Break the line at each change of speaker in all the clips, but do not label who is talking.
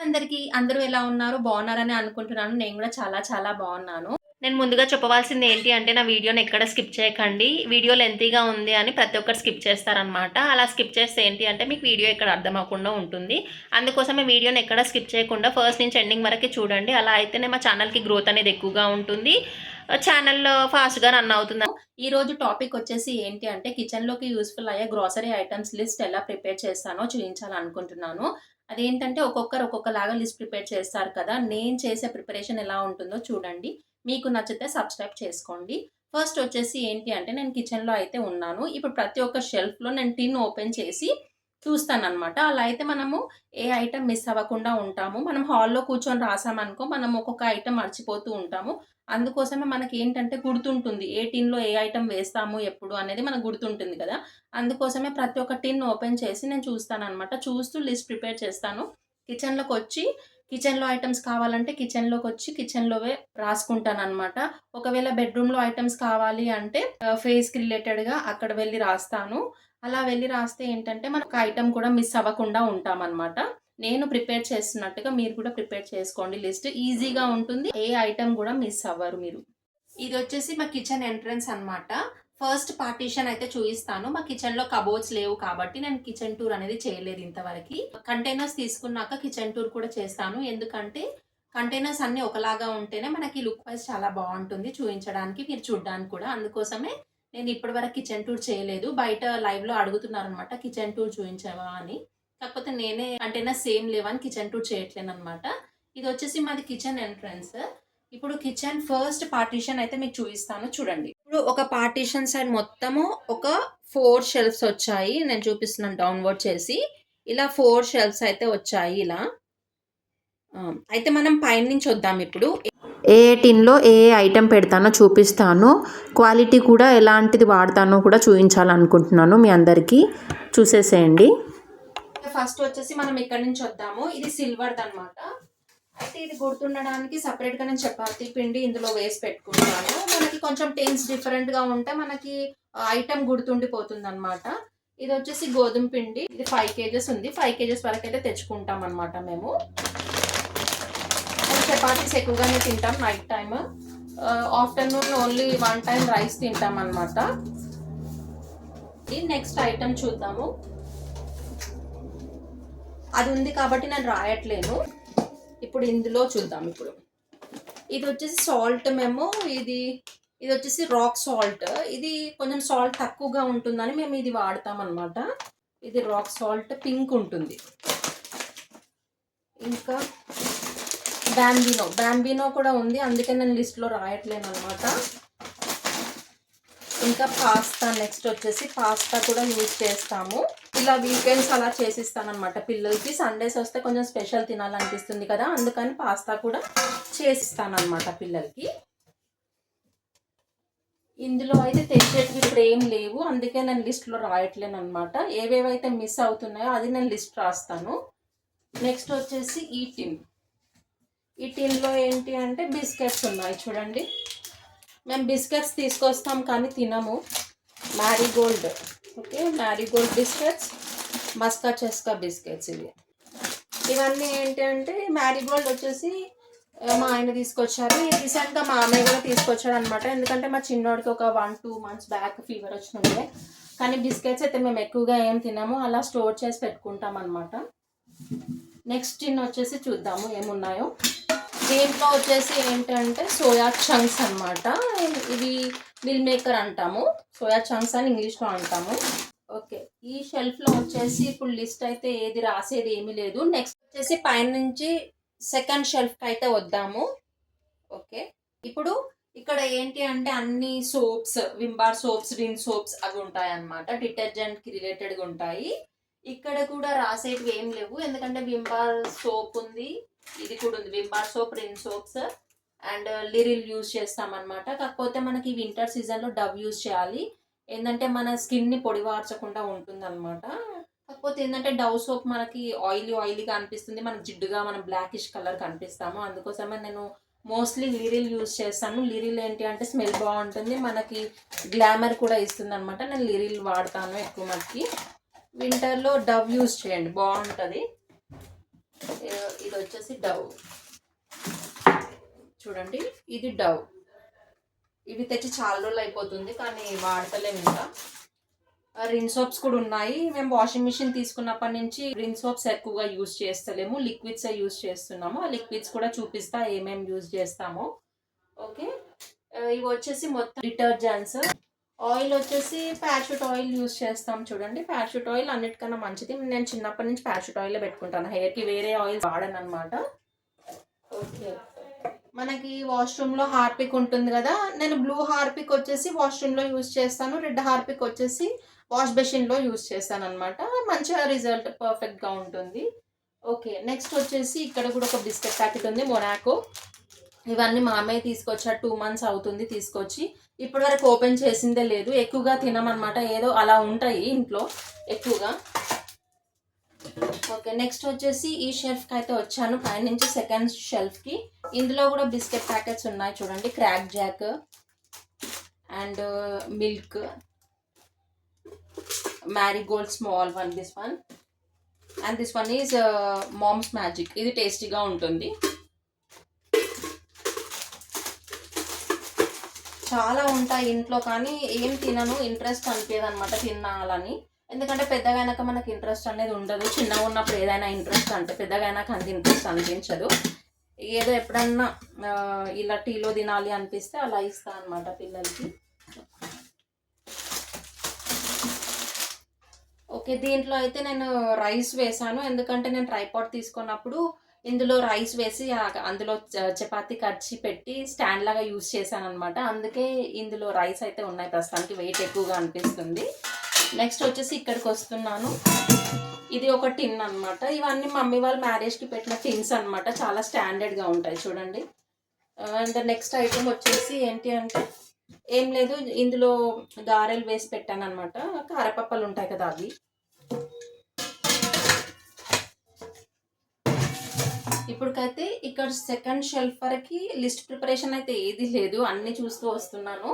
అందరికీ అందరూ ఎలా ఉన్నారు? బాగున్నారని అనుకుంటున్నాను. నేను కూడా చాలా చాలా బాగున్నాను. నేను ముందుగా చెప్పవలసింది ఏంటి అంటే నా వీడియోని ఎక్కడ స్కిప్ చేయకండి. వీడియో లెంతీగా ఉంది అని ప్రతి ఒక్కరు స్కిప్ చేస్తారనమాట. అలా స్కిప్ చేస్తే ఏంటి అంటే మీకు వీడియో ఎక్కడ అర్థం అవ్వకుండా ఉంటుంది. అందుకోసమే వీడియోని ఎక్కడ స్కిప్ చేయకుండా ఫస్ట్ నుంచి ఎండింగ్ వరకు చూడండి. అలా అయితేనే మా ఛానల్కి గ్రోత్ అనేది ఎక్కువగా ఉంటుంది. ఛానల్ ఫాస్ట్గా రన్ అవుతుంది. ఈ రోజు టాపిక్ వచ్చేసి ఏంటి అంటే కిచెన్లోకి యూస్ఫుల్ అయ్యే గ్రోసరీ ఐటమ్స్ లిస్ట్ ఎలా ప్రిపేర్ చేస్తానో చూపించాలనుకుంటున్నాను. అదేంటంటే ఒక్కొక్కరు ఒక్కొక్కలాగా లిస్ట్ ప్రిపేర్ చేస్తారు కదా! నేను చేసే ప్రిపరేషన్ ఎలా ఉంటుందో చూడండి. మీకు నచ్చితే సబ్స్క్రైబ్ చేసుకోండి. ఫస్ట్ వచ్చేసి ఏంటి అంటే నేను కిచెన్‌లో అయితే ఉన్నాను. ఇప్పుడు ప్రతి ఒక్క షెల్ఫ్‌లో నేను టిన్ ఓపెన్ చేసి చూస్తాననమాట. అలా అయితే మనము ఏ ఐటెమ్ మిస్ అవ్వకుండా ఉంటాము. మనం హాల్‌లో కూర్చొని రాసామనుకో మనం ఒక్కొక్క ఐటెమ్ మర్చిపోతూ ఉంటాము. అందుకోసమే మనకేంటంటే గుర్తుంటుంది. ఏ టిన్‌లో ఏ ఐటెమ్ వేస్తాము ఎప్పుడు అనేది మనకు గుర్తుంటుంది కదా! అందుకోసమే ప్రతి ఒక్క టిన్ ఓపెన్ చేసి నేను చూస్తాననమాట. చూస్తూ లిస్ట్ ప్రిపేర్ చేస్తాను. కిచెన్‌లోకొచ్చి కిచెన్‌లో ఐటెమ్స్ కావాలంటే కిచెన్‌లోకొచ్చి కిచెన్‌లోవే రాసుకుంటాననమాట. ఒకవేళ బెడ్‌రూమ్‌లో ఐటెమ్స్ కావాలి అంటే ఫేస్‌కి రిలేటెడ్‌గా అక్కడ వెళ్లి రాస్తాను. అలా వెళ్లి రాస్తే ఏంటంటే మనం ఒక ఐటెమ్ కూడా మిస్ అవ్వకుండా ఉంటామనమాట. నేను ప్రిపేర్ చేస్తున్నట్టుగా మీరు కూడా ప్రిపేర్ చేసుకోండి లిస్ట్. ఈజీగా ఉంటుంది. ఏ ఐటెమ్ కూడా మిస్ అవ్వరు మీరు. ఇదొచ్చేసి మా కిచెన్ ఎంట్రన్స్ అనమాట. ఫస్ట్ పార్టిషన్ అయితే చూయిస్తాను. మా కిచెన్‌లో కబోర్డ్స్ లేవు కాబట్టి నేను కిచెన్ టూర్ అనేది చేయలేదు ఇంతవరకి. కంటైనర్స్ తీసుకున్నాక కిచెన్ టూర్ కూడా చేస్తాను. ఎందుకంటే కంటైనర్స్ అన్నీ ఒకలాగా ఉంటేనే మనకి లుక్ వైస్ చాలా బావుంటుంది చూయించడానికి, మీరు చూడ్డానికి కూడా. అందుకోసమే నేను ఇప్పటివరకు కిచెన్ టూర్ చేయలేదు. బయట లైవ్‌లో అడుగుతున్నారనమాట కిచెన్ టూర్ చూయించవా అని. కాకపోతే నేనే కంటైనర్స్ సేమ్ లేవని కిచెన్ టూర్ చేయట్లేదనమాట. ఇదొచ్చేసి మాది కిచెన్ ఎంట్రన్స్. ఇప్పుడు కిచెన్ ఫస్ట్ పార్టిషన్ అయితే మీకు చూపిస్తాను చూడండి. ఇప్పుడు ఒక పార్టిషన్ సైడ్ మొత్తము ఒక 4 షెల్ఫ్స్ వచ్చాయి. నేను చూపిస్తున్నాను డౌన్‌వర్డ్ చేసి. ఇలా 4 షెల్ఫ్స్ అయితే వచ్చాయి ఇలా. అయితే మనం పైనుంచి వద్దాం ఇప్పుడు. ఏ టిన్‌లో ఏ ఐటెమ్ పెడతానో చూపిస్తాను. క్వాలిటీ కూడా ఎలాంటిది వాడతానో కూడా చూయించాలనుకుంటున్నాను మీ అందరికీ. చూసేసేయండి. ఫస్ట్ వచ్చేసి మనం ఇక్కడి నుంచి వద్దాము. ఇది సిల్వర్‌దనమాట. అయితే ఇది గుర్తుండడానికి సెపరేట్‌గా నేను చపాతీ పిండి ఇందులో వేసి పెట్టుకుంటాను. మనకి కొంచెం టిన్స్ డిఫరెంట్‌గా ఉంటే మనకి ఐటెమ్ గుర్తుండిపోతుందనమాట. ఇదొచ్చేసి గోధుమ పిండి. ఇది 5 కేజెస్ ఉంది. 5 కేజెస్ వరకైతే తెచ్చుకుంటామనమాట మేము. చపాతీస్ ఎక్కువగానే తింటాం night time. Afternoon only 1 time rice తింటామనమాట. ఈ నెక్స్ట్ ఐటెమ్ చూద్దాము. అది ఉంది కాబట్టి నేను రాయట్లేను. ఇప్పుడు ఇందులో చూద్దాం ఇప్పుడు. ఇది వచ్చేసి సాల్ట్ మేము ఇది వచ్చేసి రాక్ సాల్ట్. ఇది కొంచెం సాల్ట్ తక్కువగా ఉంటుందని మేము ఇది వాడతామన్నమాట. ఇది రాక్ సాల్ట్ పింక్ ఉంటుంది. ఇంకా బ్యాంబినో కూడా ఉంది. అందుకే నేను లిస్ట్లో రాయట్లేను అనమాట. ఇంకా పాస్తా నెక్స్ట్ వచ్చేసి పాస్తా కూడా యూజ్ చేస్తాము. ఇలా వీకెండ్స్ అలా చేసిస్తానమాట పిల్లలకి. సండేస్ వస్తే కొంచెం స్పెషల్ తినాలనిపిస్తుంది కదా, అందుకని పాస్తా కూడా చేసిస్తానమాట పిల్లలకి. ఇందులో అయితే తెచ్చేటివి ఇప్పుడు ఏం లేవు, అందుకే నేను లిస్ట్లో రాయట్లేను అనమాట. ఏవేవైతే మిస్ అవుతున్నాయో అది నేను లిస్ట్ రాస్తాను. నెక్స్ట్ వచ్చేసి ఈ టిన్లో ఏంటి అంటే బిస్కెట్స్ ఉన్నాయి చూడండి. మేము బిస్కెట్స్ తీసుకొస్తాం కానీ తినము. Marigold, okay, Marigold biscuits, Maska Chaska biscuits ఇవన్నీ ఏంటి అంటే మ్యారీగోల్డ్ వచ్చేసి మా ఆయన తీసుకొచ్చారు. రీసెంట్గా మా అన్నయ్య కూడా తీసుకొచ్చాడు అనమాట. ఎందుకంటే మా చిన్నోడికి ఒక 1-2 months బ్యాక్ ఫీవర్ వచ్చిండే. కానీ బిస్కెట్స్ అయితే మేము ఎక్కువగా ఏం తినము, అలా స్టోర్ చేసి పెట్టుకుంటాం అనమాట. నెక్స్ట్ టిన్ వచ్చేసి చూద్దాము ఏమున్నాయో. దీంట్లో వచ్చేసి ఏంటంటే సోయా చంక్స్ అనమాట. ఇవి మిల్ మేకర్ అంటాము, సోయా చంక్స్ అని ఇంగ్లీష్లో అంటాము. ఓకే, ఈ షెల్ఫ్లో వచ్చేసి ఇప్పుడు లిస్ట్ అయితే ఏది రాసేది ఏమీ లేదు. నెక్స్ట్ వచ్చేసి పైన నుంచి సెకండ్ షెల్ఫ్కి అయితే వద్దాము. ఓకే, ఇప్పుడు ఇక్కడ ఏంటి అంటే అన్ని సోప్స్, వింబార్ సోప్స్, రిన్ సోప్స్ అవి ఉంటాయి అన్నమాట. డిటర్జెంట్కి రిలేటెడ్గా ఉంటాయి. ఇక్కడ కూడా రాసేటివి ఏం లేవు, ఎందుకంటే వింబార్ సోప్ ఉంది, ఇది కూడా ఉంది, Vim bar soap, Rin soaps and Liril use చేస్తామన్నమాట. కాకపోతే మనకి వింటర్ సీజన్లో డవ్ యూజ్ చేయాలి, ఏంటంటే మన స్కిన్ని పొడివార్చకుండా ఉంటుందన్నమాట. కాకపోతే ఏంటంటే డవ్ సోప్ మనకి ఆయిలీగా అనిపిస్తుంది, మనకి జిడ్డుగా మనం బ్లాకిష్ కలర్ కనిపిస్తాము. అందుకోసమే నేను మోస్ట్లీ లిరిల్ యూజ్ చేస్తాను. లిరిల్ ఏంటి అంటే స్మెల్ బాగుంటుంది, మనకి గ్లామర్ కూడా ఇస్తుంది అనమాట. నేను లిరిల్ వాడతాను ఎక్కువ మటుకి. వింటర్లో డవ్ యూజ్ చేయండి, బాగుంటుంది. ఇది వచ్చేసి డవ్ చూడండి, ఇది డవ్. ఇవి తెచ్చి చాలా రోజులు అయిపోతుంది కానీ వాడతలేము ఇంకా. రిన్ సోప్స్ కూడా ఉన్నాయి. మేము వాషింగ్ మిషన్ తీసుకున్నప్పటి నుంచి రిన్ సోప్స్ ఎక్కువగా యూజ్ చేస్తలేము, లిక్విడ్స్ యూజ్ చేస్తున్నాము. ఆ లిక్విడ్స్ కూడా చూపిస్తా ఏమేమి యూజ్ చేస్తామో. ఓకే, ఇవి వచ్చేసి మొత్తం డిటర్జెంట్స్. ఆయిల్ వచ్చేసి ప్యారాషూట్ ఆయిల్ యూజ్ చేస్తాం చూడండి. ప్యారాషూట్ ఆయిల్ అన్నిటికన్నా మంచిది. నేను చిన్నప్పటి నుంచి ప్యారాషూట్ ఆయిల్ పెట్టుకుంటాను, హెయిర్కి వేరే ఆయిల్ వాడను అనమాట. ఓకే, మనకి వాష్రూమ్లో హార్పిక్ ఉంటుంది కదా, నేను బ్లూ హార్పిక్ వచ్చేసి వాష్రూమ్లో యూజ్ చేస్తాను, రెడ్ హార్పిక్ వచ్చేసి వాష్ బేసిన్లో యూజ్ చేస్తాను అనమాట. మంచిగా రిజల్ట్ పర్ఫెక్ట్గా ఉంటుంది. ఓకే, నెక్స్ట్ వచ్చేసి ఇక్కడ కూడా ఒక బిస్కెట్ ప్యాకెట్ ఉంది, మొనాకో. ఇవన్నీ మా అమ్మాయి తీసుకొచ్చారు, 2 months అవుతుంది తీసుకొచ్చి. ఇప్పటి వరకు ఓపెన్ చేసిందే లేదు. ఎక్కువగా తినమన్నమాట, ఏదో అలా ఉంటాయి ఇంట్లో ఎక్కువగా. ఓకే, నెక్స్ట్ వచ్చేసి ఈ షెల్ఫ్కి అయితే వచ్చాను, పైన నుంచి సెకండ్ షెల్ఫ్కి. ఇందులో కూడా బిస్కెట్ ప్యాకెట్స్ ఉన్నాయి చూడండి, Krack Jack and milk, Marigold small one, this one. And this one is Mom's Magic. ఇది టేస్టీగా ఉంటుంది. చాలా ఉంటాయి ఇంట్లో కానీ ఏం తినను, ఇంట్రెస్ట్ అనిపించదు అనమాట తినాలని. ఎందుకంటే పెద్దగా అయినాక మనకి ఇంట్రెస్ట్ అనేది ఉండదు. చిన్నగా ఉన్నప్పుడు ఏదైనా ఇంట్రెస్ట్ అంటే, పెద్దగా అయినాక అంత ఇంట్రెస్ట్ అనిపించదు. ఏదో ఎప్పుడన్నా ఇలా టీలో తినాలి అనిపిస్తే అలా ఇస్తా అనమాట పిల్లలకి. ఓకే, దీంట్లో అయితే నేను రైస్ వేసాను, ఎందుకంటే నేను ట్రైపాడ్ తీసుకున్నప్పుడు ఇందులో రైస్ వేసి అందులో చపాతీ కచ్చి పెట్టి స్టాండ్ లాగా యూజ్ చేశాను అనమాట. అందుకే ఇందులో రైస్ అయితే ఉన్నాయి ప్రస్తుతానికి, వెయిట్ ఎక్కువగా అనిపిస్తుంది. నెక్స్ట్ వచ్చేసి ఇక్కడికి వస్తున్నాను. ఇది ఒక టిన్ అనమాట. ఇవన్నీ మమ్మీ వాళ్ళ మ్యారేజ్కి పెట్టిన టిన్స్ అనమాట, చాలా స్టాండర్డ్గా ఉంటాయి చూడండి. అండ్ నెక్స్ట్ ఐటమ్ వచ్చేసి ఏంటి అంటే ఏం లేదు, ఇందులో గారెలు వేసి పెట్టాను అనమాట. కారపప్పలు ఉంటాయి కదా అవి. ఇప్పటికైతే ఇక్కడ సెకండ్ షెల్ఫ్ వరకు లిస్ట్ ప్రిపరేషన్ అయితే ఏది లేదు, అన్నీ చూస్తూ వస్తున్నాను.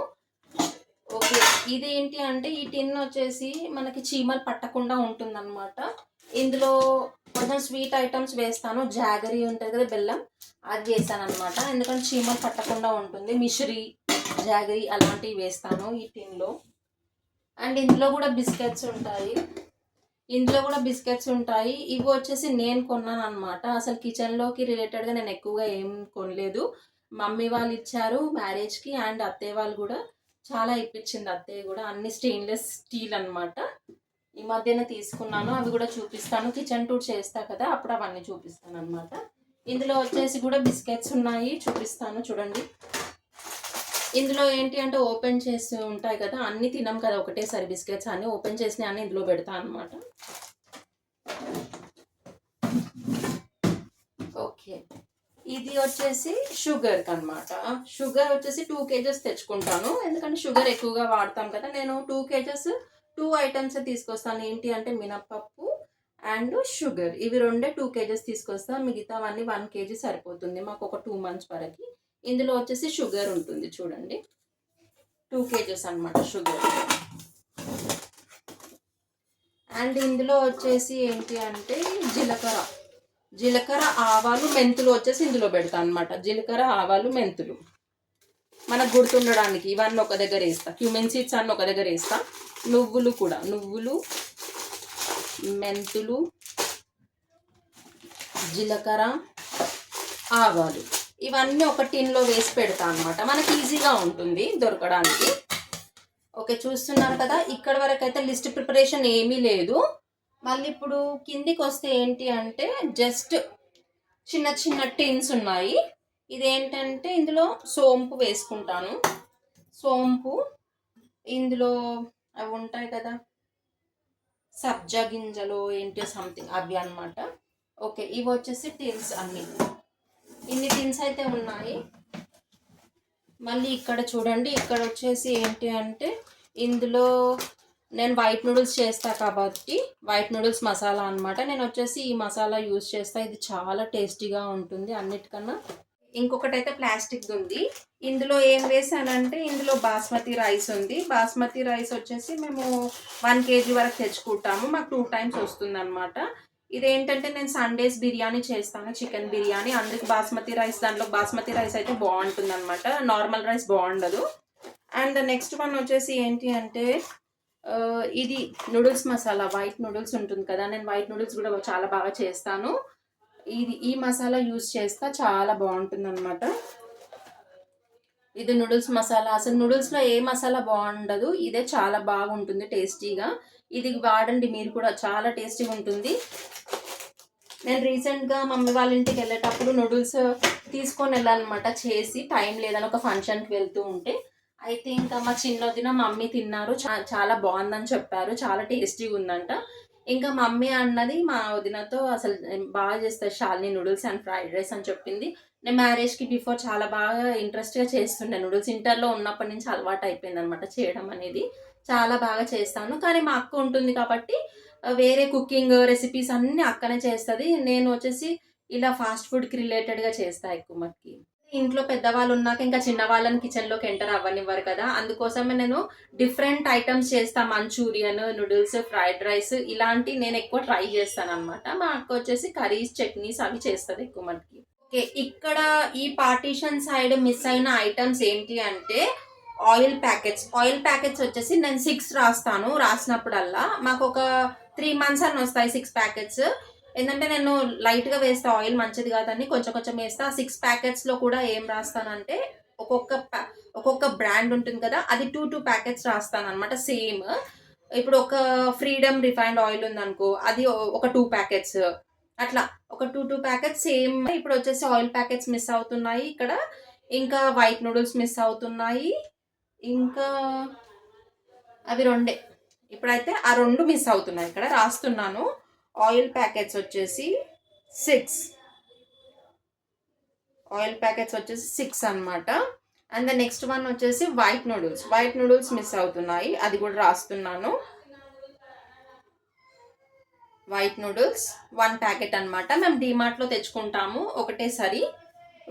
ఓకే, ఇది ఏంటి అంటే ఈ టిన్ వచ్చేసి మనకి చీమలు పట్టకుండా ఉంటుందన్నమాట. ఇందులో కొంచెం స్వీట్ ఐటమ్స్ వేస్తాను, జాగరీ ఉంటుంది కదా బెల్లం, అది వేసాను అనమాట. ఎందుకంటే చీమలు పట్టకుండా ఉంటుంది. మిశ్రీ, జాగరీ అలాంటివి వేస్తాను ఈ టిన్లో. అండ్ ఇందులో కూడా బిస్కెట్స్ ఉంటాయి, ఇవి వచ్చేసి నేను కొన్నాను అనమాట. అసలు కిచెన్లోకి రిలేటెడ్గా నేను ఎక్కువగా ఏం కొనలేదు, మమ్మీ వాళ్ళు ఇచ్చారు మ్యారేజ్కి. అండ్ అత్తయ్య వాళ్ళు కూడా చాలా ఇప్పించింది, అత్తయ్య కూడా. అన్ని స్టెయిన్లెస్ స్టీల్ అనమాట. ఈ మధ్యన తీసుకున్నాను, అవి కూడా చూపిస్తాను. కిచెన్ టూర్ చేస్తా కదా అప్పుడు అవన్నీ చూపిస్తాను అనమాట. ఇందులో వచ్చేసి కూడా బిస్కెట్స్ ఉన్నాయి, చూపిస్తాను చూడండి. ఇందులో ఏంటి అంటే ఓపెన్ చేసి ఉంటాయి కదా, అన్నీ తినం కదా ఒకటేసారి బిస్కెట్స్, అన్నీ ఓపెన్ చేసినవి అన్నీ ఇందులో పెడతాను అనమాట. ఓకే, ఇది వచ్చేసి షుగర్కి అనమాట. షుగర్ వచ్చేసి 2 kgs తెచ్చుకుంటాను, ఎందుకంటే షుగర్ ఎక్కువగా వాడతాం కదా. నేను 2 kgs 2 ఐటమ్స్ తీసుకొస్తాను. ఏంటి అంటే మినప్పప్పు అండ్ షుగర్, ఇవి రెండే 2 kgs తీసుకొస్తాను. మిగతావన్నీ 1 kg సరిపోతుంది మాకు ఒక 2 months వరకు. ఇందులో వచ్చేసి షుగర్ ఉంటుంది చూడండి, 2 kgs అనమాట షుగర్. అండ్ ఇందులో వచ్చేసి ఏంటి అంటే జీలకర్ర ఆవాలు మెంతులు వచ్చేసి ఇందులో పెడతాను అనమాట. జీలకర్ర ఆవాలు మెంతులు మనకు గుర్తుండడానికి ఇవన్నీ ఒక దగ్గర వేస్తా. క్యూమిన్ సీడ్స్ అన్నీ ఒక దగ్గర వేస్తా. నువ్వులు కూడా, నువ్వులు, మెంతులు, జీలకర్ర, ఆవాలు, ఇవన్నీ ఒక టిన్లో వేసి పెడతా అనమాట, మనకి ఈజీగా ఉంటుంది దొరకడానికి. ఓకే, చూస్తున్నారు కదా, ఇక్కడ వరకు అయితే లిస్ట్ ప్రిపరేషన్ ఏమీ లేదు. మళ్ళీ ఇప్పుడు కిందికి వస్తే ఏంటి అంటే జస్ట్ చిన్న చిన్న టిన్స్ ఉన్నాయి. ఇదేంటంటే ఇందులో సోంపు వేసుకుంటాను, సోంపు. ఇందులో అవి ఉంటాయి కదా సబ్జా గింజలు ఏంటి సంథింగ్ అవి అనమాట. ఓకే, ఇవి వచ్చేసి టిన్స్, ఇన్ని టిన్స్ అయితే ఉన్నాయి. మళ్ళీ ఇక్కడ చూడండి, ఇక్కడ వచ్చేసి ఏంటి అంటే ఇందులో నేను వైట్ నూడిల్స్ చేస్తా కాబట్టి వైట్ నూడిల్స్ మసాలా అనమాట. నేను వచ్చేసి ఈ మసాలా యూజ్ చేస్తా, ఇది చాలా టేస్టీగా ఉంటుంది అన్నిటికన్నా. ఇంకొకటి అయితే ప్లాస్టిక్ది ఉంది. ఇందులో ఏం వేసానంటే ఇందులో బాస్మతి రైస్ ఉంది. బాస్మతి రైస్ వచ్చేసి మేము 1 kg వరకు తెచ్చుకుంటాము, మాకు 2 times వస్తుంది అనమాట.
ఇదేంటంటే నేను సండేస్ బిర్యానీ చేస్తాను, చికెన్ బిర్యానీ. అందుకు బాస్మతి రైస్, దాంట్లో బాస్మతి రైస్ అయితే బాగుంటుంది అనమాట, నార్మల్ రైస్ బాగుండదు. అండ్ నెక్స్ట్ వన్ వచ్చేసి ఏంటి అంటే ఇది నూడిల్స్ మసాలా, వైట్ నూడిల్స్ ఉంటుంది కదా, నేను వైట్ నూడిల్స్ కూడా చాలా బాగా చేస్తాను. ఈ మసాలా యూస్ చేస్తా, చాలా బాగుంటుంది అనమాట. ఇది నూడిల్స్ మసాలా. అసలు నూడిల్స్లో ఏ మసాలా బాగుండదు, ఇదే చాలా బాగుంటుంది టేస్టీగా. ఇది వాడండి మీరు కూడా, చాలా టేస్టీగా ఉంటుంది. నేను రీసెంట్గా మమ్మీ వాళ్ళ ఇంటికి వెళ్ళేటప్పుడు నూడిల్స్ తీసుకొని వెళ్ళాలన్నమాట, చేసి టైం లేదని ఒక ఫంక్షన్కి వెళ్తూ ఉంటే. అయితే ఇంకా మా చిన్నదిన మమ్మీ తిన్నారు, చాలా బాగుందని చెప్పారు, చాలా టేస్టీగా ఉందంట. ఇంకా మమ్మీ అన్నది మా వదినతో, అసలు బాగా చేస్తారు Shalini noodles and fried rice అని చెప్పింది. నేను మ్యారేజ్కి బిఫోర్ చాలా బాగా ఇంట్రెస్ట్గా చేస్తుండే నూడిల్స్, ఇంటర్లో ఉన్నప్పటి నుంచి అలవాటు అయిపోయింది అనమాట చేయడం అనేది. చాలా బాగా చేస్తాను. కానీ మా అక్క ఉంటుంది కాబట్టి వేరే కుకింగ్ రెసిపీస్ అన్నీ అక్కనే చేస్తుంది. నేను వచ్చేసి ఇలా ఫాస్ట్ ఫుడ్కి రిలేటెడ్గా చేస్తాను ఎక్కువ. మటుకి ఇంట్లో పెద్దవాళ్ళు ఉన్నాక ఇంకా చిన్న వాళ్ళని కిచెన్లోకి ఎంటర్ అవ్వనివ్వరు కదా, అందుకోసమే నేను డిఫరెంట్ ఐటమ్స్ చేస్తాను. మంచూరియన్, నూడిల్స్, ఫ్రైడ్ రైస్ ఇలాంటి నేను ఎక్కువ ట్రై చేస్తాను అనమాట. మా అక్క వచ్చేసి కర్రీస్, చట్నీస్ అవి చేస్తుంది ఎక్కువ మనకి. ఓకే, ఇక్కడ ఈ పార్టీషన్ సైడ్ మిస్ అయిన ఐటమ్స్ ఏంటి అంటే ఆయిల్ ప్యాకెట్స్ వచ్చేసి నేను 6 రాస్తాను. రాసినప్పుడల్లా మాకు ఒక 3 months అని వస్తాయి 6 ప్యాకెట్స్. ఏంటంటే నేను లైట్గా వేస్తా, ఆయిల్ మంచిది కాదని కొంచెం కొంచెం వేస్తా. 6 ప్యాకెట్స్లో కూడా ఏం రాస్తానంటే ఒక్కొక్క బ్రాండ్ ఉంటుంది కదా, అది 2 ప్యాకెట్స్ రాస్తాను అనమాట. సేమ్ ఇప్పుడు ఒక ఫ్రీడమ్ రిఫైన్డ్ ఆయిల్ ఉందనుకో, అది ఒక 2 ప్యాకెట్స్, అట్లా ఒక 2 ప్యాకెట్స్ సేమ్. ఇప్పుడు వచ్చేసి ఆయిల్ ప్యాకెట్స్ మిస్ అవుతున్నాయి ఇక్కడ, ఇంకా వైట్ నూడిల్స్ మిస్ అవుతున్నాయి, ఇంకా అవి 2. ఇప్పుడైతే ఆ 2 మిస్ అవుతున్నాయి, ఇక్కడ రాస్తున్నాను. ఆయిల్ ప్యాకెట్స్ వచ్చేసి 6 అనమాట. అండ్ ద నెక్స్ట్ వన్ వచ్చేసి వైట్ నూడిల్స్ మిస్ అవుతున్నాయి, అది కూడా రాస్తున్నాను. వైట్ నూడిల్స్ 1 ప్యాకెట్ అనమాట. మేము డీమార్ట్లో తెచ్చుకుంటాము ఒకటేసారి,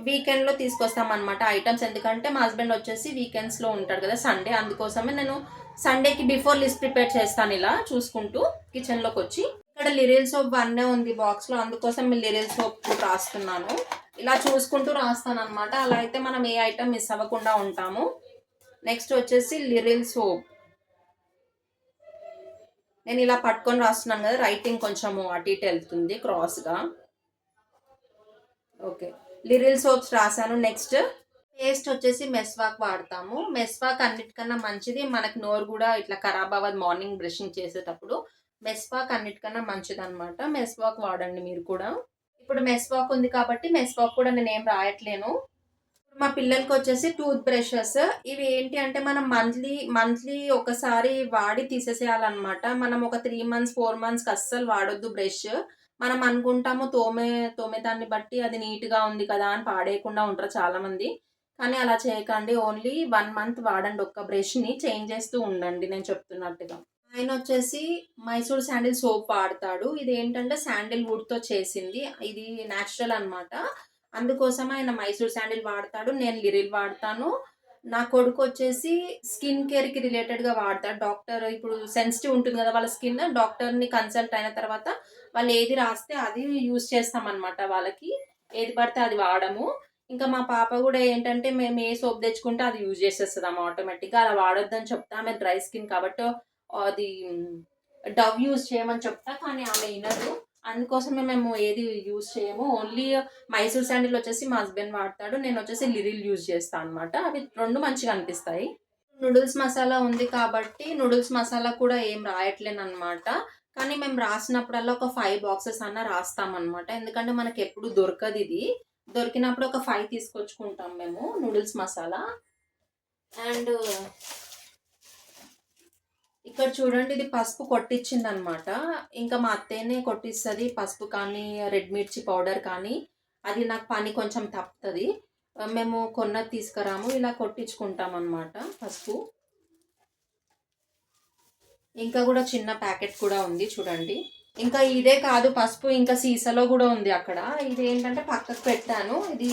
వీకెండ్లో తీసుకొస్తాం అనమాట ఐటమ్స్. ఎందుకంటే మా హస్బెండ్ వచ్చేసి వీకెండ్స్లో ఉంటాడు కదా, సండే. అందుకోసమే నేను సండేకి బిఫోర్ లిస్ట్ ప్రిపేర్ చేస్తాను, ఇలా చూసుకుంటూ కిచెన్లోకి వచ్చి. ఇక్కడ లిరిల్ సోప్ 1 ఉంది బాక్స్లో, అందుకోసం లిరిల్ సోప్ రాస్తున్నాను. ఇలా చూసుకుంటూ రాస్తాను అనమాట. అలా అయితే మనం ఏ ఐటమ్ మిస్ అవ్వకుండా ఉంటాము. నెక్స్ట్ వచ్చేసి లిరిల్ సోప్, నేను ఇలా పట్టుకొని రాస్తున్నాను కదా, రైటింగ్ కొంచెము అటు ఇటు వెళ్తుంది క్రాస్గా. ఓకే, లిరిల్ సోప్స్ రాశాను. నెక్స్ట్ పేస్ట్ వచ్చేసి మెస్వాక్ వాడతాము. మెస్వాక్ అన్నిటికన్నా మంచిది, మనకి నోరు కూడా ఇట్లా ఖరాబ్ అవ్వదు మార్నింగ్ బ్రషింగ్ చేసేటప్పుడు. మెస్వాక్ అన్నిటికన్నా మంచిది అనమాట, మెస్వాక్ వాడండి మీరు కూడా. ఇప్పుడు మెస్వాక్ ఉంది కాబట్టి మెస్వాక్ కూడా నేను ఏం రాయట్లేను. మా పిల్లలకి వచ్చేసి టూత్ బ్రషెస్. ఇవి ఏంటి అంటే మనం మంత్లీ ఒకసారి వాడి తీసేసేయాలన్నమాట. మనం ఒక 3 months 4 monthsకి అస్సలు వాడొద్దు బ్రష్. మనం అనుకుంటాము తోమే దాన్ని బట్టి అది నీట్గా ఉంది కదా అని పాడేయకుండా ఉంటారు చాలామంది. కానీ అలా చేయకండి, ఓన్లీ 1 month వాడండి ఒక్క బ్రష్ని, చేంజ్ చేస్తూ ఉండండి నేను చెప్తున్నట్టుగా. ఆయన వచ్చేసి మైసూర్ శాండిల్ సోప్ వాడతాడు. ఇది ఏంటంటే శాండిల్వుడ్తో చేసింది, ఇది న్యాచురల్ అనమాట. అందుకోసం ఆయన మైసూర్ శాండిల్ వాడతాడు, నేను లిరిల్ వాడతాను. నా కొడుకు వచ్చేసి స్కిన్ కేర్కి రిలేటెడ్గా వాడతాడు. డాక్టర్ ఇప్పుడు సెన్సిటివ్ ఉంటుంది కదా వాళ్ళ స్కిన్, డాక్టర్ని కన్సల్ట్ అయిన తర్వాత వాళ్ళు ఏది రాస్తే అది యూజ్ చేస్తామన్నమాట. వాళ్ళకి ఏది పడితే అది వాడము. ఇంకా మా పాప కూడా ఏంటంటే మేము ఏ సోప్ తెచ్చుకుంటే అది యూజ్ చేసేస్తాం ఆటోమేటిక్గా. అలా వాడొద్దని చెప్తా, ఆమె డ్రై స్కిన్ కాబట్టి అది డవ్ యూజ్ చేయమని చెప్తా, కానీ ఆమె వినదు. అందుకోసమే మేము ఏది యూజ్ చేయము. ఓన్లీ మైసూర్ శాండిల్ వచ్చేసి మా హస్బెండ్ వాడతాడు, నేను వచ్చేసి లిరిల్ యూజ్ చేస్తాను అనమాట. అవి 2 మంచిగా అనిపిస్తాయి. నూడిల్స్ మసాలా ఉంది కాబట్టి నూడిల్స్ మసాలా కూడా ఏం రాయట్లేను అనమాట. కానీ మేము రాసినప్పుడల్లా ఒక 5 boxes అన్న రాస్తామన్నమాట. ఎందుకంటే మనకి ఎప్పుడు దొరకదు, ఇది దొరికినప్పుడు ఒక 5 తీసుకొచ్చుకుంటాం మేము నూడిల్స్ మసాలా. అండ్ ఇక్కడ చూడండి, ఇది పసుపు కొట్టించింది అనమాట. ఇంకా మా అత్తయ్యనే కొట్టిస్తుంది పసుపు కానీ రెడ్ మిర్చి పౌడర్ కానీ, అది నాకు పని కొంచెం తప్పుతుంది. మేము కొన్నది తీసుకురాము, ఇలా కొట్టించుకుంటాం అనమాట పసుపు. ఇంకా కూడా చిన్న ప్యాకెట్ కూడా ఉంది చూడండి. ఇంకా ఇదే కాదు పసుపు, ఇంకా సీసాలో కూడా ఉంది అక్కడ. ఇది ఏంటంటే పక్కకు పెట్టాను, ఇది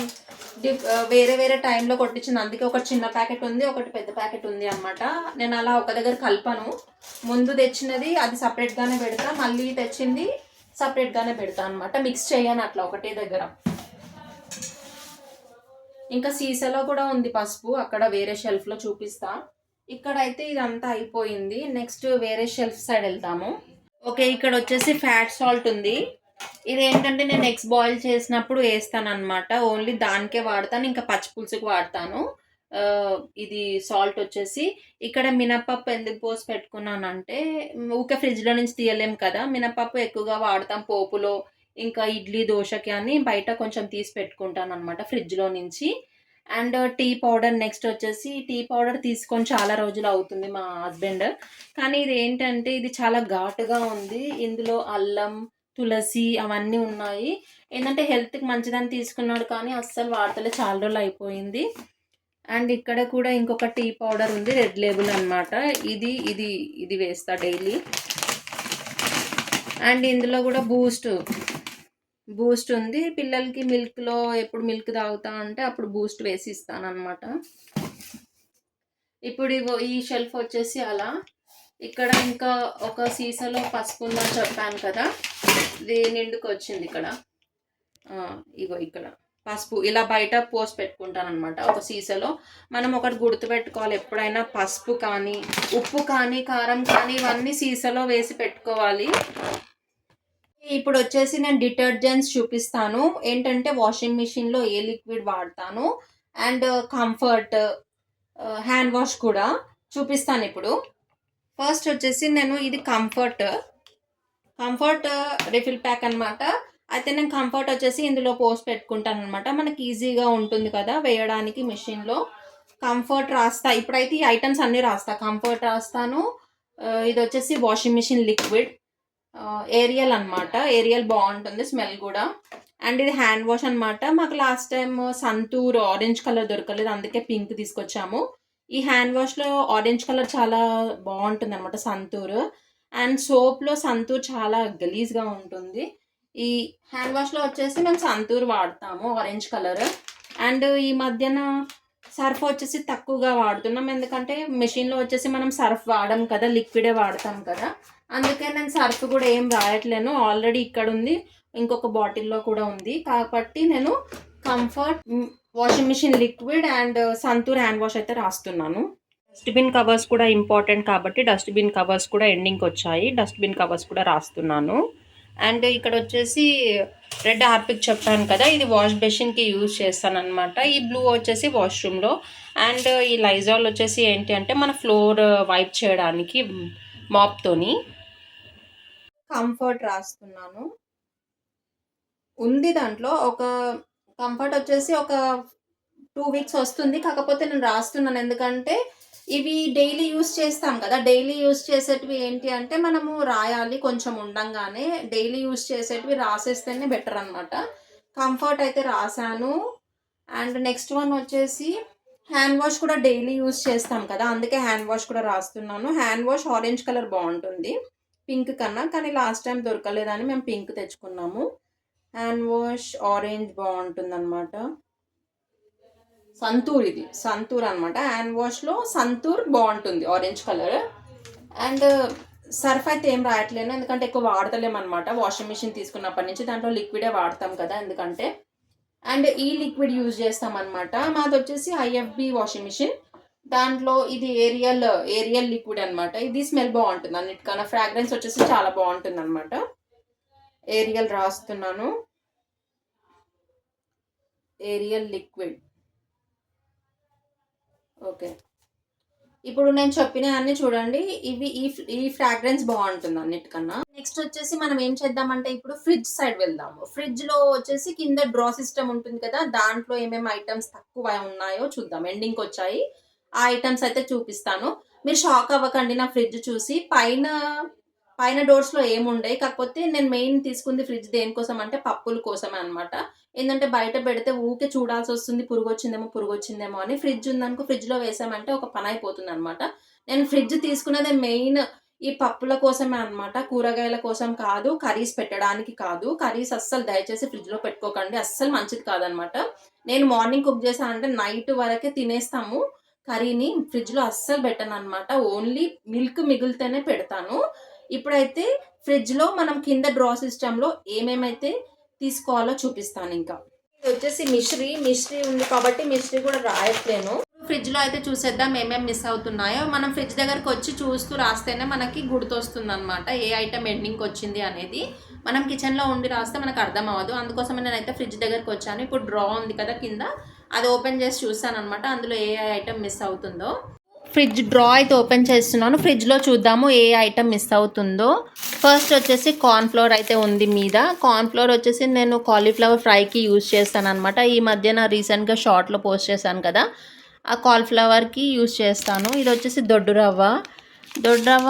వేరే టైంలో కొట్టించింది, అందుకే ఒక చిన్న ప్యాకెట్ ఉంది, ఒకటి పెద్ద ప్యాకెట్ ఉంది అనమాట. నేను అలా ఒక దగ్గర కలపను, ముందు తెచ్చినది అది సపరేట్గానే పెడతా, మళ్ళీ తెచ్చింది సపరేట్గానే పెడతాను అనమాట, మిక్స్ చేయను అట్లా ఒకటే దగ్గర. ఇంకా సీసాలో కూడా ఉంది పసుపు, అక్కడ వేరే షెల్ఫ్లో చూపిస్తా. ఇక్కడైతే ఇదంతా అయిపోయింది. నెక్స్ట్ వేరే షెల్ఫ్ సైడ్ వెళ్తాము. ఓకే, ఇక్కడ వచ్చేసి ఫ్యాట్ సాల్ట్ ఉంది. ఇది ఏంటంటే నేను ఎగ్స్ బాయిల్ చేసినప్పుడు వేస్తాను అనమాట, ఓన్లీ దానికే వాడతాను, ఇంకా పచ్చి పులుసుకి వాడతాను. ఇది సాల్ట్ వచ్చేసి ఇక్కడ మినపప్పు ఎందుకు పోసి పెట్టుకున్నానంటే ఊకే ఫ్రిడ్జ్లో నుంచి తీయలేం కదా, మినపప్పు ఎక్కువగా వాడతాం పోపులో, ఇంకా ఇడ్లీ దోశకి అని బయట కొంచెం తీసి పెట్టుకుంటాను అనమాట ఫ్రిడ్జ్లో నుంచి. అండ్ టీ పౌడర్, నెక్స్ట్ వచ్చేసి టీ పౌడర్ తీసుకొని చాలా రోజులు అవుతుంది మా హస్బెండ్, కానీ ఇది ఏంటంటే ఇది చాలా ఘాటుగా ఉంది, ఇందులో అల్లం తులసి అవన్నీ ఉన్నాయి. ఏంటంటే హెల్త్కి మంచిదని తీసుకున్నాడు కానీ అస్సలు వాడతలే, చాలా రోజులు అయిపోయింది. అండ్ ఇక్కడ కూడా ఇంకొక టీ పౌడర్ ఉంది, రెడ్ లేబుల్ అనమాట, ఇది ఇది ఇది వేస్తా డైలీ. అండ్ ఇందులో కూడా బూస్ట్ ఉంది, పిల్లలకి మిల్క్లో ఎప్పుడు మిల్క్ తాగుతా అంటే అప్పుడు బూస్ట్ వేసి ఇస్తాను అనమాట. ఇప్పుడు ఈ షెల్ఫ్ వచ్చేసి అలా. ఇక్కడ ఇంకా ఒక సీసాలో పసుపు ఉందని చెప్పాను కదా, ఇది నిండుకు వచ్చింది ఇక్కడ. ఇక్కడ పసుపు ఇలా బయట పోసి పెట్టుకుంటాను అనమాట ఒక సీసాలో. మనం ఒకటి గుర్తుపెట్టుకోవాలి, ఎప్పుడైనా పసుపు కానీ ఉప్పు కానీ కారం కానీ ఇవన్నీ సీసాలో వేసి పెట్టుకోవాలి. ఇప్పుడు వచ్చేసి నేను డిటర్జెంట్స్ చూపిస్తాను, ఏంటంటే వాషింగ్ మిషన్లో ఏ లిక్విడ్ వాడతాను, అండ్ కంఫర్ట్ హ్యాండ్ వాష్ కూడా చూపిస్తాను ఇప్పుడు. ఫస్ట్ వచ్చేసి నేను ఇది కంఫర్ట్ రిఫిల్ ప్యాక్ అనమాట. అయితే నేను కంఫర్ట్ వచ్చేసి ఇందులో పోసి పెట్టుకుంటాను అనమాట, మనకి ఈజీగా ఉంటుంది కదా వేయడానికి మిషన్లో. కంఫర్ట్ రాస్తా, ఇప్పుడైతే ఈ ఐటమ్స్ అన్నీ రాస్తా. కంఫర్ట్ రాస్తాను, ఇది వచ్చేసి వాషింగ్ మిషన్ లిక్విడ్ ఏరియల్ అనమాట, ఏరియల్ బాగుంటుంది స్మెల్ కూడా. అండ్ ఇది హ్యాండ్ వాష్ అనమాట, మాకు last time Santoor orange colour దొరకలేదు, అందుకే పింక్ తీసుకొచ్చాము. ఈ హ్యాండ్ వాష్లో ఆరెంజ్ కలర్ చాలా బాగుంటుంది అనమాట సంతూర్. అండ్ సోప్లో సంతూర్ చాలా గలీజ్గా ఉంటుంది, ఈ హ్యాండ్ వాష్లో వచ్చేసి మేము సంతూర్ వాడతాము ఆరెంజ్ కలర్. అండ్ ఈ మధ్యన సర్ఫ్ వచ్చేసి తక్కువగా వాడుతున్నాం, ఎందుకంటే మెషిన్లో వచ్చేసి మనం సర్ఫ్ వాడడం కదా, లిక్విడే వాడతాం కదా, అందుకే నేను సర్ఫ్ కూడా ఏం రాయట్లేను. ఆల్రెడీ ఇక్కడ ఉంది, ఇంకొక బాటిల్లో కూడా ఉంది, కాబట్టి నేను Comfort washing machine liquid and Santoor hand wash అయితే రాస్తున్నాను. డస్ట్బిన్ కవర్స్ కూడా ఇంపార్టెంట్ కాబట్టి డస్ట్బిన్ కవర్స్ కూడా ఎండింగ్కి వచ్చాయి, డస్ట్బిన్ కవర్స్ కూడా రాస్తున్నాను. అండ్ ఇక్కడ వచ్చేసి రెడ్ హార్పిక్ చెప్పాను కదా, ఇది వాష్ బేసిన్కి యూజ్ చేస్తాను అనమాట. ఈ బ్లూ వచ్చేసి వాష్రూమ్లో. అండ్ ఈ లైజాల్ వచ్చేసి ఏంటి అంటే మన ఫ్లోర్ వైప్ చేయడానికి మాప్తోని. కంఫర్ట్ రాస్తున్నాను, ఉంది దాంట్లో ఒక కంఫర్ట్ వచ్చేసి ఒక 2 వీక్స్ వస్తుంది, కాకపోతే నేను రాస్తున్నాను ఎందుకంటే ఇవి డైలీ యూస్ చేస్తాం కదా, డైలీ యూస్ చేసేటివి ఏంటి అంటే మనము రాయాలి కొంచెం ఉండంగానే, డైలీ యూస్ చేసేటివి రాసేస్తేనే బెటర్ అనమాట. కంఫర్ట్ అయితే రాశాను. అండ్ నెక్స్ట్ వన్ వచ్చేసి హ్యాండ్ వాష్ కూడా డైలీ యూస్ చేస్తాం కదా, అందుకే హ్యాండ్ వాష్ కూడా రాస్తున్నాను. హ్యాండ్ వాష్ ఆరెంజ్ కలర్ బాగుంటుంది పింక్ కన్నా, కానీ లాస్ట్ టైం దొరకలేదని మేము పింక్ తెచ్చుకున్నాము. హ్యాండ్ వాష్ ఆరెంజ్ బాగుంటుంది అనమాట, సంతూర్, ఇది సంతూర్ అనమాట. హ్యాండ్ వాష్లో సంతూర్ బాగుంటుంది ఆరెంజ్ కలర్. అండ్ సర్ఫ్ అయితే ఏం రాయట్లేను, ఎందుకంటే ఎక్కువ వాడతలేమన్నమాట, వాషింగ్ మిషన్ తీసుకున్నప్పటి నుంచి దాంట్లో లిక్విడే వాడతాం కదా ఎందుకంటే. అండ్ ఈ లిక్విడ్ యూజ్ చేస్తాం అనమాట, మాది వచ్చేసి ఐఎఫ్బి వాషింగ్ మిషన్, దాంట్లో ఇది ఏరియల్ లిక్విడ్ అనమాట. ఇది స్మెల్ బాగుంటుంది అన్నిటికన్నా, ఫ్రాగ్రెన్స్ వచ్చేసి చాలా బాగుంటుంది అనమాట. ఏరియల్ రాస్తున్నాను, ఏరియల్ లిక్విడ్. ఓకే, ఇప్పుడు నేను చెప్పిన అన్ని చూడండి, ఇవి ఈ ఫ్రాగ్రెన్స్ బాగుంటుంది అన్నిటికన్నా. నెక్స్ట్ వచ్చేసి మనం ఏం చేద్దామంటే ఇప్పుడు ఫ్రిడ్జ్ సైడ్ వెళ్దాము. ఫ్రిడ్జ్లో వచ్చేసి కింద డ్రా సిస్టమ్ ఉంటుంది కదా, దాంట్లో ఏమేమి ఐటమ్స్ తక్కువ ఉన్నాయో చూద్దాం, ఎండింగ్కి వచ్చాయి ఆ ఐటమ్స్ అయితే చూపిస్తాను. మీరు షాక్ అవ్వకండి నా ఫ్రిడ్జ్ చూసి, పైన డోర్స్లో ఏముండే, కాకపోతే నేను మెయిన్ తీసుకుంది ఫ్రిడ్జ్ దేనికోసం అంటే పప్పుల కోసమే అనమాట. ఏంటంటే బయట పెడితే ఊకే చూడాల్సి వస్తుంది, పురుగు వచ్చిందేమో అని. ఫ్రిడ్జ్ ఉందనుకో, ఫ్రిడ్జ్లో వేసామంటే ఒక పని అయిపోతుంది అనమాట. నేను ఫ్రిడ్జ్ తీసుకున్నదే మెయిన్ ఈ పప్పుల కోసమే అనమాట, కూరగాయల కోసం కాదు, కర్రీస్ పెట్టడానికి కాదు. కర్రీస్ అస్సలు దయచేసి ఫ్రిడ్జ్లో పెట్టుకోకండి, అస్సలు మంచిది కాదనమాట. నేను మార్నింగ్ కుక్ చేశానంటే నైట్ వరకే తినేస్తాము కర్రీని, ఫ్రిడ్జ్లో అస్సలు పెట్టను అనమాట, ఓన్లీ మిల్క్ మిగిలితేనే పెడతాను. ఇప్పుడైతే ఫ్రిడ్జ్లో మనం కింద డ్రా సిస్టంలో ఏమేమైతే తీసుకోవాలో చూపిస్తాను. ఇంకా ఇది వచ్చేసి మిశ్రీ ఉంది కాబట్టి మిశ్రీ కూడా రాయట్లేను. ఫ్రిడ్జ్లో అయితే చూసేద్దాం ఏమేమి మిస్ అవుతున్నాయో. మనం ఫ్రిడ్జ్ దగ్గరకు వచ్చి చూస్తూ రాస్తేనే మనకి గుర్తొస్తుంది అనమాట ఏ ఐటమ్ ఎండింగ్కి వచ్చింది అనేది. మనం కిచెన్లో ఉండి రాస్తే మనకు అర్థం అవ్వదు. అందుకోసమే నేనైతే ఫ్రిడ్జ్ దగ్గరకు వచ్చాను. ఇప్పుడు డ్రా ఉంది కదా కింద, అది ఓపెన్ చేసి చూస్తాను అనమాట అందులో ఏ ఐటమ్ మిస్ అవుతుందో. ఫ్రిడ్జ్ డ్రా అయితే ఓపెన్ చేస్తున్నాను. ఫ్రిడ్జ్లో చూద్దాము ఏ ఐటమ్ మిస్ అవుతుందో. ఫస్ట్ వచ్చేసి కార్న్ఫ్లోర్ అయితే ఉంది మీద. కార్న్ఫ్లోర్ వచ్చేసి నేను కాలీఫ్లవర్ ఫ్రైకి యూజ్ చేస్తాను అనమాట. ఈ మధ్యన రీసెంట్గా షార్ట్లో పోస్ట్ చేశాను కదా, ఆ కాలీఫ్లవర్కి యూజ్ చేస్తాను. ఇది వచ్చేసి దొడ్డు రవ్వ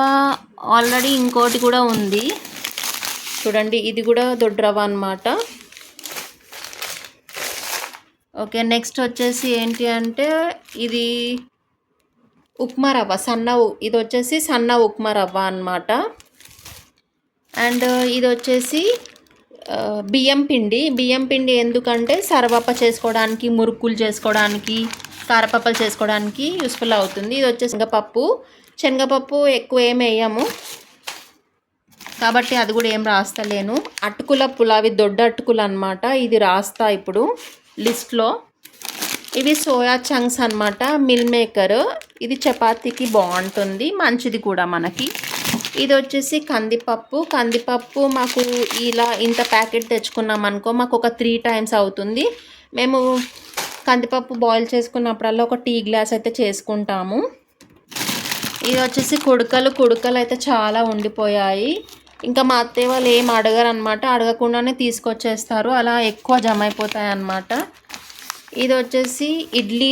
ఆల్రెడీ ఇంకోటి కూడా ఉంది చూడండి, ఇది కూడా దొడ్డు రవ్వ అనమాట. ఓకే, నెక్స్ట్ వచ్చేసి ఏంటి అంటే ఇది ఉప్మా రవ్వ ఇది వచ్చేసి సన్న ఉప్మా రవ్వ అనమాట. అండ్ ఇది వచ్చేసి బియ్యం పిండి ఎందుకంటే సర్వప్ప చేసుకోవడానికి, మురుకులు చేసుకోవడానికి, కారపప్పలు చేసుకోవడానికి యూస్ఫుల్ అవుతుంది. ఇది వచ్చేసి శనగపప్పు ఎక్కువ ఏం వేయము కాబట్టి అది కూడా ఏం రాస్తలేను. అటుకుల పులావి దొడ్డ అటుకులు అనమాట, ఇది రాస్తా ఇప్పుడు లిస్ట్లో. ఇవి సోయా చంక్స్ అనమాట, మిల్ మేకర్. ఇది చపాతీకి బాగుంటుంది, మంచిది కూడా మనకి. ఇది వచ్చేసి కందిపప్పు మాకు ఇలా ఇంత ప్యాకెట్ తెచ్చుకున్నాం అనుకో, మాకు ఒక 3 times అవుతుంది. మేము కందిపప్పు బాయిల్ చేసుకున్నప్పుడల్లా ఒక టీ గ్లాస్ అయితే చేసుకుంటాము. ఇది వచ్చేసి కుడుకలు అయితే చాలా ఉండిపోయాయి. ఇంకా మా అత్తయ్య వాళ్ళు ఏం అడగరు అనమాట, అడగకుండానే తీసుకొచ్చేస్తారు, అలా ఎక్కువ జమ అయిపోతాయి అన్నమాట. ఇది వచ్చేసి ఇడ్లీ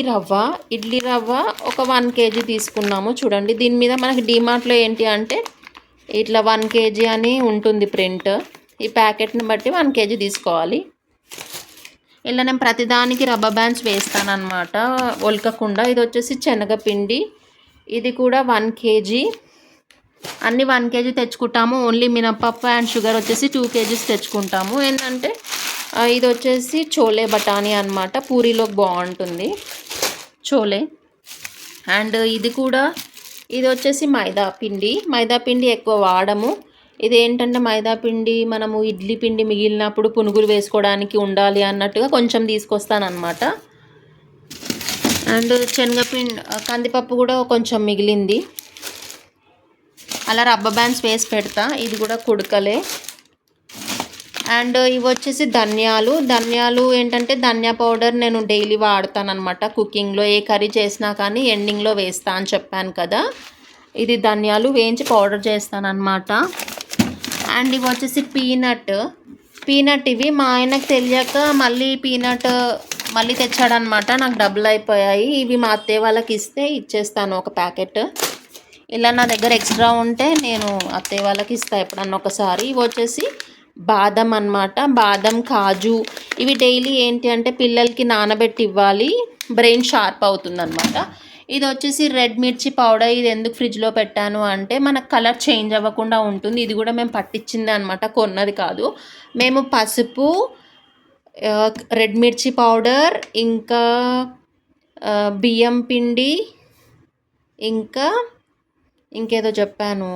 రవ్వ ఒక 1 kg తీసుకున్నాము. చూడండి, దీని మీద మనకి డిమార్ట్లో ఏంటి అంటే ఇట్లా 1 kg అని ఉంటుంది ప్రింట్. ఈ ప్యాకెట్ని బట్టి 1 kg తీసుకోవాలి. ఇలా నేను ప్రతిదానికి రబ్బర్ బ్యాండ్స్ వేస్తానన్నమాట ఒలకకుండా. ఇది వచ్చేసి శనగపిండి, ఇది కూడా 1 kg. అన్నీ 1 kg తెచ్చుకుంటాము. ఓన్లీ మినపప్పు అండ్ షుగర్ వచ్చేసి 2 kgs తెచ్చుకుంటాము. ఏంటంటే ఇది వచ్చేసి చోలే బఠానీ అనమాట, పూరీలోకి బాగుంటుంది చోలే. అండ్ ఇది వచ్చేసి మైదా పిండి ఎక్కువ వాడము. ఇది ఏంటంటే మైదా పిండి మనము ఇడ్లీ పిండి మిగిలినప్పుడు పునుగులు వేసుకోవడానికి ఉండాలి అన్నట్టుగా కొంచెం తీసుకొస్తానమాట. అండ్ కందిపప్పు కూడా కొంచెం మిగిలింది, అలా రబ్బర్ బ్యాండ్స్ వేసి పెడతా. ఇది కూడా కుడకలే. అండ్ ఇవి వచ్చేసి ధనియాలు ఏంటంటే ధనియా పౌడర్ నేను డైలీ వాడతాను అనమాట కుకింగ్లో. ఏ కర్రీ చేసినా కానీ ఎండింగ్లో వేస్తా అని చెప్పాను కదా, ఇది ధనియాలు వేయించి పౌడర్ చేస్తాను అనమాట. అండ్ ఇవి వచ్చేసి పీనట్ ఇవి మా ఆయనకు తెలియక మళ్ళీ తెచ్చాడనమాట, నాకు డబ్బులు అయిపోయాయి. ఇవి మా అత్తయ్య వాళ్ళకి ఇచ్చేస్తాను ఒక ప్యాకెట్. ఇలా నా దగ్గర ఎక్స్ట్రా ఉంటే నేను అత్తయ్య వాళ్ళకి ఇస్తాను ఎప్పుడన్నా ఒకసారి. ఇవి వచ్చేసి బాదం అనమాట, బాదం కాజు. ఇవి డైలీ ఏంటి అంటే పిల్లలకి నానబెట్టి ఇవ్వాలి, బ్రెయిన్ షార్ప్ అవుతుందన్నమాట. ఇది వచ్చేసి రెడ్ మిర్చి పౌడర్. ఇది ఎందుకు ఫ్రిడ్జ్లో పెట్టాను అంటే మనకు కలర్ చేంజ్ అవ్వకుండా ఉంటుంది. ఇది కూడా మేము పట్టించింది అనమాట, కొన్నది కాదు. మేము పసుపు, రెడ్ మిర్చి పౌడర్, ఇంకా బియ్యం పిండి, ఇంకేదో చెప్పాను,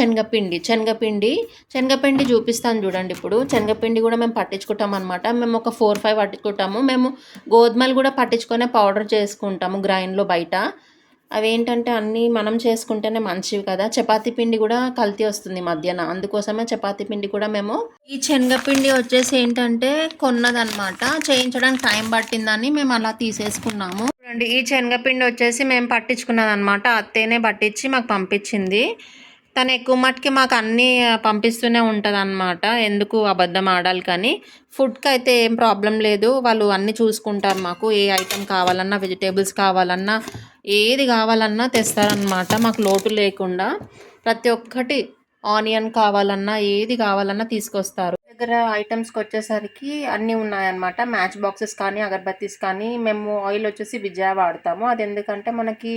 శనగపిండి చూపిస్తాను చూడండి. ఇప్పుడు శనగపిండి కూడా మేము పట్టించుకుంటాం అనమాట. మేము ఒక 4-5 పట్టించుకుంటాము. మేము గోధుమలు కూడా పట్టించుకొని పౌడర్ చేసుకుంటాము గ్రైండ్లో బయట. అవేంటంటే అన్నీ మనం చేసుకుంటేనే మంచివి కదా. చపాతీ పిండి కూడా కల్తీ వస్తుంది మధ్యన, అందుకోసమే చపాతీ పిండి కూడా మేము. ఈ శనగపిండి వచ్చేసి ఏంటంటే కొన్నదనమాట, చేయించడానికి టైం పట్టిందని మేము అలా తీసేసుకున్నాము. చూడండి, ఈ శనగపిండి వచ్చేసి మేము పట్టించుకున్నదనమాట, అత్తేనే పట్టించి మాకు పంపించింది. తను ఎక్కువ మట్టుకి మాకు అన్నీ పంపిస్తూనే ఉంటుంది అనమాట, ఎందుకు అబద్ధం ఆడాలి. కానీ ఫుడ్కి అయితే ఏం ప్రాబ్లం లేదు, వాళ్ళు అన్నీ చూసుకుంటారు. మాకు ఏ ఐటెం కావాలన్నా, వెజిటేబుల్స్ కావాలన్నా, ఏది కావాలన్నా తెస్తారనమాట, మాకు లోటు లేకుండా. ప్రతి ఒక్కటి ఆనియన్ కావాలన్నా, ఏది కావాలన్నా తీసుకొస్తారు. దగ్గర ఐటమ్స్కి వచ్చేసరికి అన్నీ ఉన్నాయన్నమాట. మ్యాచ్ బాక్సెస్ కానీ, అగరబత్తీస్ కానీ. మేము ఆయిల్ వచ్చేసి విజయ వాడతాము. అది ఎందుకంటే మనకి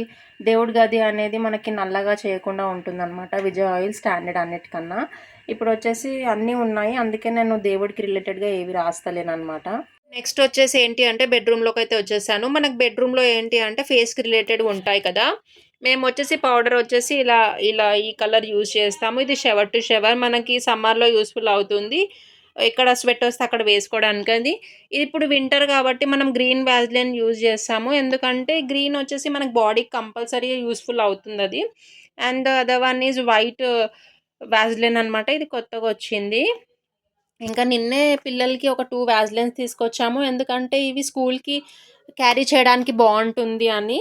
దేవుడి గది అనేది మనకి నల్లగా చేయకుండా ఉంటుందన్నమాట, విజయ ఆయిల్ స్టాండర్డ్ అన్నిటికన్నా. ఇప్పుడు వచ్చేసి అన్నీ ఉన్నాయి, అందుకే నేను దేవుడికి రిలేటెడ్గా ఏవి రాస్తలేను అనమాట. నెక్స్ట్ వచ్చేసి ఏంటి అంటే బెడ్రూమ్లోకి అయితే వచ్చేసాను. మనకు బెడ్రూమ్లో ఏంటి అంటే ఫేస్కి రిలేటెడ్ ఉంటాయి కదా, మేము వచ్చేసి పౌడర్ వచ్చేసి ఇలా ఇలా ఈ కలర్ యూజ్ చేస్తాము. ఇది షవర్ టు షవర్ మనకి సమ్మర్‌లో యూజ్‌ఫుల్ అవుతుంది. ఎక్కడ స్వెట్ వస్తే అక్కడ వేసుకోవడానికి అది. ఇది ఇప్పుడు వింటర్ కాబట్టి మనం గ్రీన్ వాజ్‌లిన్ యూజ్ చేస్తాము. ఎందుకంటే గ్రీన్ వచ్చేసి మనకు బాడీకి కంపల్సరీగా యూజ్‌ఫుల్ అవుతుందది. And the other one is white Vaseline అనమాట. ఇది కొత్తగొచ్చింది. ఇంకా నిన్నే పిల్లలకి ఒక 2 వాజ్‌లిన్స్ తీసుకొచ్చాము. ఎందుకంటే ఇవి స్కూల్‌కి క్యారీ చేయడానికి బావుంటుంది అని.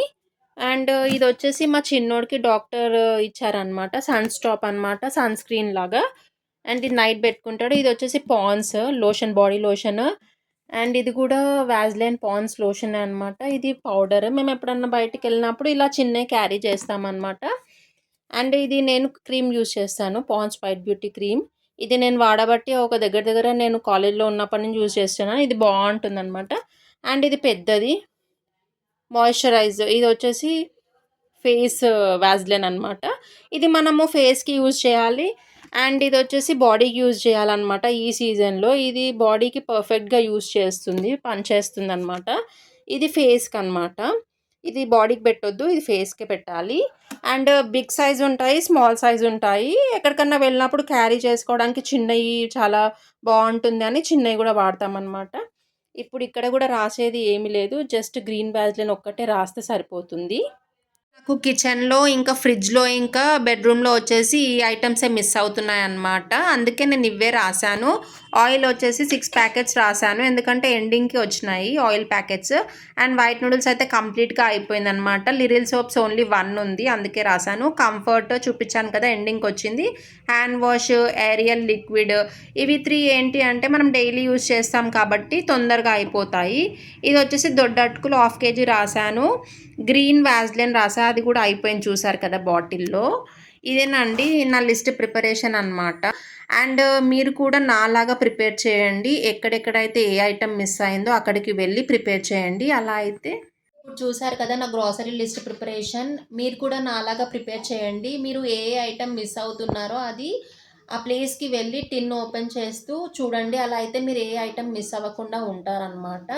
అండ్ ఇదొచ్చేసి మా చిన్నోడికి డాక్టర్ ఇచ్చారనమాట. సన్ స్టాప్ అనమాట. సన్ స్క్రీన్ లాగా. అండ్ ఇది నైట్ పెట్టుకుంటాడు. ఇదొచ్చేసి Pond's lotion, body lotion. And ఇది కూడా వాజ్‌లిన్ పాండ్స్ లోషనే అనమాట. ఇది పౌడర్. మేమెప్పుడన్నా బయటికెళ్ళినప్పుడు ఇలా చిన్నయి క్యారీ చేస్తామనమాట. అండ్ ఇది నేను క్రీమ్ యూజ్ చేస్తాను. Pond's white beauty cream. ఇది నేను వాడబట్టి ఒక దగ్గర దగ్గర నేను కాలేజ్‌లో ఉన్నప్పటి నుంచి యూజ్ చేస్తున్నాను. ఇది బావుంటుందనమాట. అండ్ ఇది పెద్దది. ఇదొచ్చేసి ఫేస్ వాజ్‌లిన్ అనమాట. ఇది మనము ఫేస్‌కి యూజ్ చేయాలి. అండ్ ఇదొచ్చేసి బాడీకి యూజ్ చేయాలనమాట ఈ సీజన్‌లో. ఇది బాడీకి పర్ఫెక్ట్‌గా యూజ్ చేస్తుంది. పనిచేస్తుందనమాట. ఇది ఫేస్‌కనమాట. ఇది బాడీకి పెట్టొద్దు. ఇది ఫేస్‌కే పెట్టాలి. అండ్ బిగ్ సైజ్ ఉంటాయి. స్మాల్ సైజ్ ఉంటాయి. ఎక్కడికన్నా వెళ్ళినప్పుడు క్యారీ చేసుకోవడానికి చిన్నయి చాలా బావుంటుందని చిన్నయి గూడా వాడతామనమాట. ఇప్పుడు ఇక్కడ గూడా రాసేది ఏమీ లేదు. జస్ట్ గ్రీన్ వాజ్‌లిన్ ఒక్కటే రాస్తే సరిపోతుంది. నాకు కిచెన్‌లో, ఇంకా ఫ్రిడ్జ్‌లో, ఇంకా బెడ్‌రూమ్‌లో వచ్చేసి ఈ ఐటెమ్సే మిస్ అవుతున్నాయన్నమాట. అందుకే నేను ఇవే రాసాను. ఆయిల్ వచ్చేసి 6 ప్యాకెట్స్ రాసాను. ఎందుకంటే ఎండింగ్‌కి వచ్చినాయి oil packets. And white noodles అయితే కంప్లీట్‌గా అయిపోయిందనమాట. లిరిల్ సోప్స్ ఓన్లీ 1 ఉంది. అందుకే రాసాను. కంఫర్ట్ చూపించాను కదా ఎండింగ్‌కి వచ్చింది. హ్యాండ్ వాష్, ఏరియల్ లిక్విడ్ ఇవి 3 ఏంటి అంటే మనం డైలీ యూజ్ చేస్తాం కాబట్టి తొందరగా అయిపోతాయి. ఇది వచ్చేసి దొడ్డ అటుకులు 1/2 కేజీ రాసాను. గ్రీన్ వాజ్‌లిన్ రాసా. అది కూడా అయిపోయింది చూసారు కదా బాటిల్‌లో. ఇదేనండి నా లిస్ట్ ప్రిపరేషన్ అనమాట. అండ్ మీరు కూడా నాలాగా ప్రిపేర్ చేయండి. ఎక్కడెక్కడైతే ఏ ఐటెమ్ మిస్ అయిందో అక్కడికి వెళ్ళి ప్రిపేర్ చేయండి. అలా అయితే ఇప్పుడు చూసారు కదా నా గ్రోసరీ లిస్ట్ ప్రిపరేషన్. మీరు కూడా నాలాగా ప్రిపేర్ చేయండి. మీరు ఏ ఐటెమ్ మిస్ అవుతున్నారో అది ఆ ప్లేస్‌కి వెళ్ళి టిన్ ఓపెన్ చేస్తూ చూడండి. అలా అయితే మీరు ఏ ఐటెమ్ మిస్ అవ్వకుండా ఉంటారనమాట.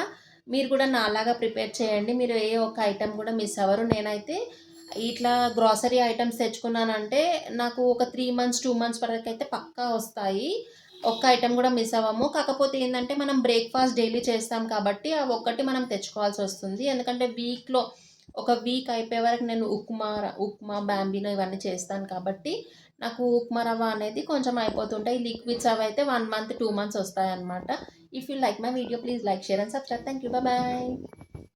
మీరు కూడా నాలాగా ప్రిపేర్ చేయండి. మీరు ఏ ఒక్క ఐటెమ్ కూడా మిస్ అవ్వరు. నేనైతే ఇట్లా గ్రోసరీ ఐటెమ్స్ తెచ్చుకున్నానంటే నాకు ఒక 3 మంత్స్, 2 మంత్స్ వరకైతే పక్కా వస్తాయి. ఒక్క ఐటెమ్ కూడా మిస్ అవ్వము. కాకపోతే ఏందంటే మనం బ్రేక్‌ఫాస్ట్ డైలీ చేస్తాం కాబట్టి ఆ ఒక్కటి మనం తెచ్చుకోవాల్సొస్తుంది. ఎందుకంటే ఒక వీక్ అయిపోయే వరకు నేను ఉప్మా, బాంబినో ఇవన్నీ చేస్తాను కాబట్టి నాకు ఉప్మా రవ్వ అనేది కొంచెం అయిపోతుంటాయి. లిక్విడ్స్ అవైతే 1 మంత్, 2 మంత్స్ వస్తాయన్నమాట. If you like my video please like, share and subscribe. Thank you. By by.